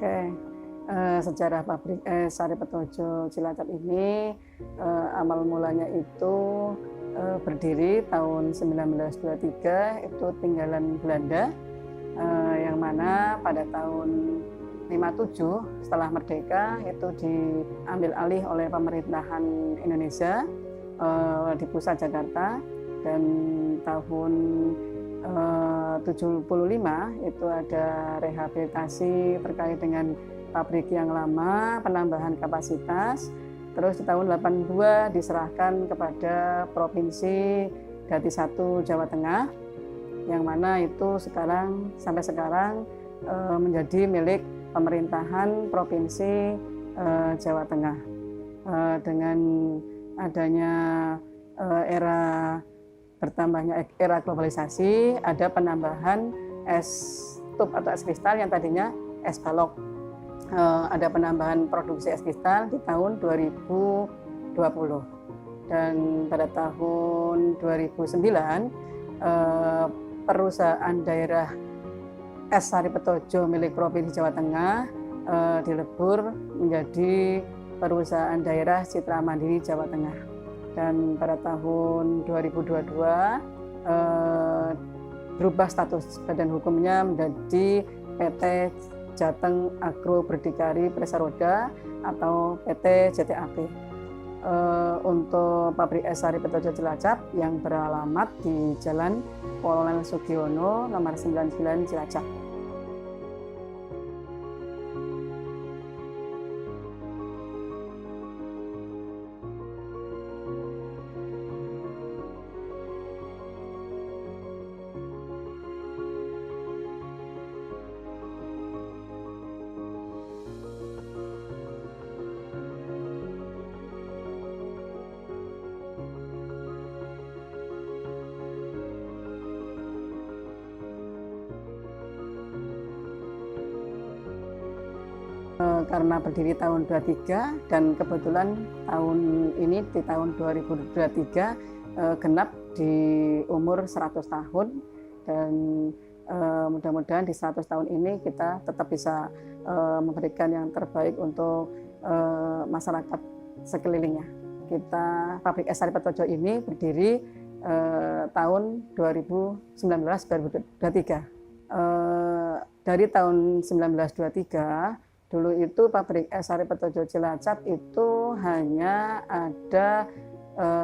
Oke, sejarah pabrik es Sari Petojo Cilacap ini awal mulanya itu berdiri tahun 1923, itu tinggalan Belanda, yang mana pada tahun 57 setelah merdeka itu diambil alih oleh pemerintahan Indonesia di pusat Jakarta, dan tahun 75 itu ada rehabilitasi terkait dengan pabrik yang lama, penambahan kapasitas. Terus di tahun 82 diserahkan kepada Provinsi Dati 1 Jawa Tengah, yang mana itu sampai sekarang menjadi milik pemerintahan Provinsi Jawa Tengah. Dengan adanya bertambahnya era globalisasi, ada penambahan es tub atau es kristal yang tadinya es balok. Ada penambahan produksi es kristal di tahun 2020. Dan pada tahun 2009, perusahaan daerah es Sari Petojo milik Provinsi Jawa Tengah dilebur menjadi perusahaan daerah Citra Mandiri Jawa Tengah. Dan pada tahun 2022 berubah status badan hukumnya menjadi PT Jateng Agro Berdikari Presaroda atau PT JTAP. Untuk pabrik es Sari Petojo Cilacap yang beralamat di Jalan Kolonel Sugiono nomor 99 Cilacap. Karena berdiri tahun 23 dan kebetulan tahun ini di tahun 2023 genap di umur 100 tahun, dan mudah-mudahan di 100 tahun ini kita tetap bisa memberikan yang terbaik untuk masyarakat sekelilingnya. Pabrik es Sari Petojo ini berdiri tahun 2023. Dari tahun 1923 dulu itu pabrik es Sari Petojo Cilacap itu hanya ada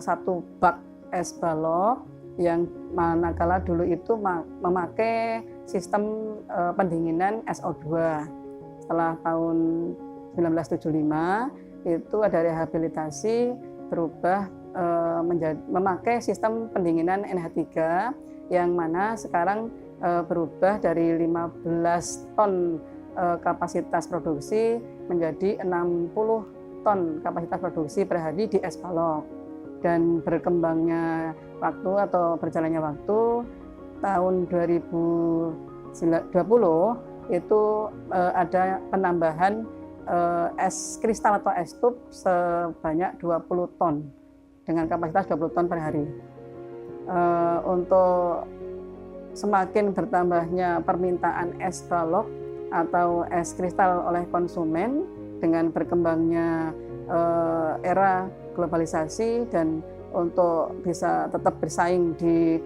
satu bak es balok, yang manakala dulu itu memakai sistem pendinginan SO2. Setelah tahun 1975 itu ada rehabilitasi berubah memakai sistem pendinginan NH3, yang mana sekarang berubah dari 15 ton kapasitas produksi menjadi 60 ton kapasitas produksi per hari di es balok. Dan berkembangnya waktu atau berjalannya waktu, tahun 2020 itu ada penambahan es kristal atau es tub sebanyak 20 ton dengan kapasitas 20 ton per hari. Untuk semakin bertambahnya permintaan es balok atau es kristal oleh konsumen dengan berkembangnya era globalisasi, dan untuk bisa tetap bersaing di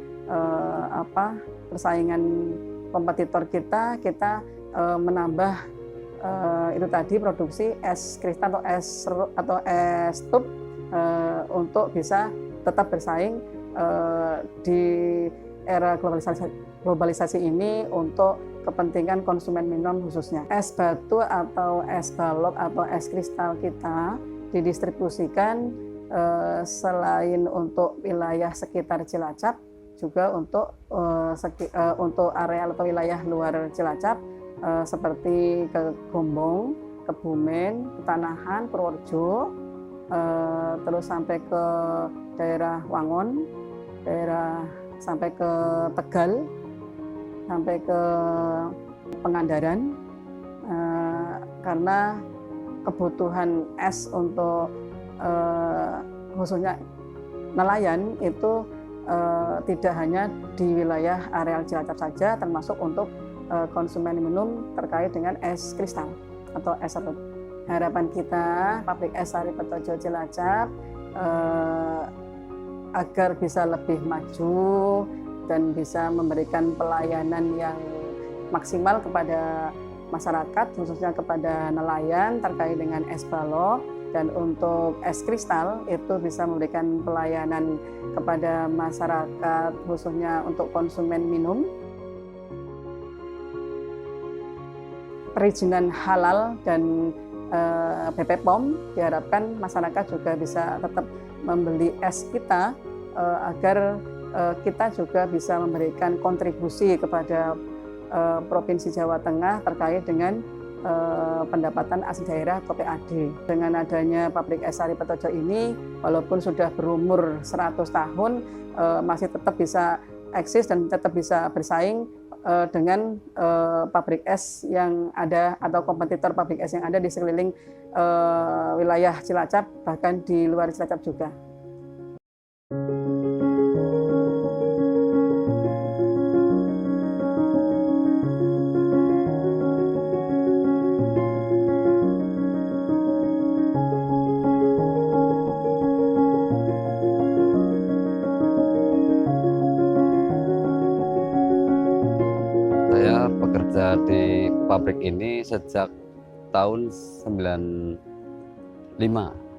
persaingan kompetitor kita menambah itu tadi produksi es kristal atau es tub untuk bisa tetap bersaing di era globalisasi ini untuk kepentingan konsumen minum khususnya. Es batu atau es balok atau es kristal kita didistribusikan selain untuk wilayah sekitar Cilacap, juga untuk area atau wilayah luar Cilacap seperti ke Gombong, Kebumen, Petanahan, Purworejo, terus sampai ke daerah Wangon, sampai ke Tegal, sampai ke Pangandaran, karena kebutuhan es untuk khususnya nelayan itu tidak hanya di wilayah areal Cilacap saja, termasuk untuk konsumen minum terkait dengan es kristal. atau es serut. Harapan kita pabrik es Sari Petojo Cilacap agar bisa lebih maju dan bisa memberikan pelayanan yang maksimal kepada masyarakat, khususnya kepada nelayan terkait dengan es balok. Dan untuk es kristal itu bisa memberikan pelayanan kepada masyarakat, khususnya untuk konsumen minum. Perizinan halal dan BPOM diharapkan masyarakat juga bisa tetap membeli es kita agar kita juga bisa memberikan kontribusi kepada Provinsi Jawa Tengah terkait dengan pendapatan asli daerah atau PAD. Dengan adanya pabrik es Sari Petojo ini, walaupun sudah berumur 100 tahun, masih tetap bisa eksis dan tetap bisa bersaing dengan pabrik es yang ada atau kompetitor pabrik es yang ada di sekeliling wilayah Cilacap, bahkan di luar Cilacap juga. Saya bekerja di pabrik ini sejak tahun 95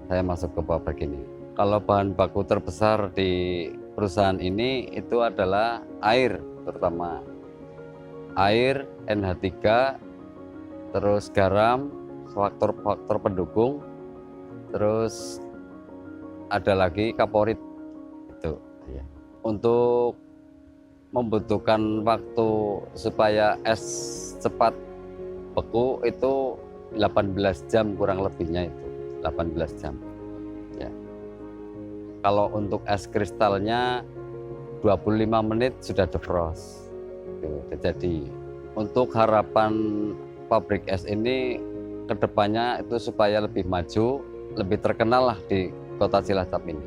saya masuk ke pabrik ini. Kalau bahan baku terbesar di perusahaan ini itu adalah air, terutama air, NH3, terus garam, faktor pendukung, terus ada lagi kaporit itu. Untuk membutuhkan waktu supaya es cepat beku itu 18 jam kurang lebihnya, itu 18 jam ya. Kalau untuk es kristalnya 25 menit sudah defrost itu. Jadi untuk harapan pabrik es ini kedepannya itu supaya lebih maju, lebih terkenal lah di kota Cilacap ini.